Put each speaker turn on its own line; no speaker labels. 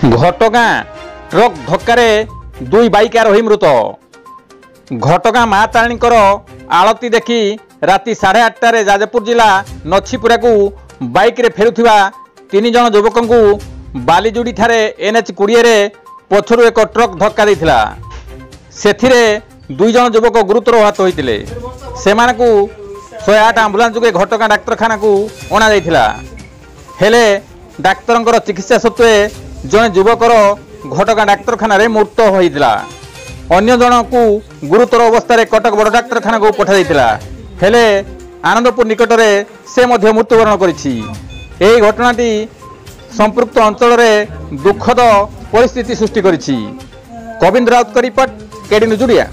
घटगां truck धक्कारे दुई bike आरोही मृत। घटगां माँ तारिणीकर आलती देखी राति 8:30 जाजपुर जिला नछीपुरा को बाइक रे फेरुथिबा 3 जन युवक को बालीजुड़ी ठारे NH 20 रे पछरु एक ट्रक धक्का देथिला। सेथिरे 2 जन युवक गुरुतर आहत होइतिले। सेमानकु 108 आम्बुलांस जोगे घटगां डाक्तरखाना को अणा जाइथिला। हेले डाक्तरंकर चिकित्सा सत्वे जने युवकर घटगां डाक्तरखाना रे मृत्यु होइतिला। अन्य जन को गुरुतर अवस्था रे कटक बड़ डाक्तरखाना को पठा जाइतिला। हेले आनंदपुर निकट रे से मध्य मृत्युवरण करिछि। एही घटनाटी संपृक्त अंचल रे दुखद परिस्थिति सृष्टि करिछि। गोविंद राउत का रिपोर्ट, केडी न्यूज ओडिया।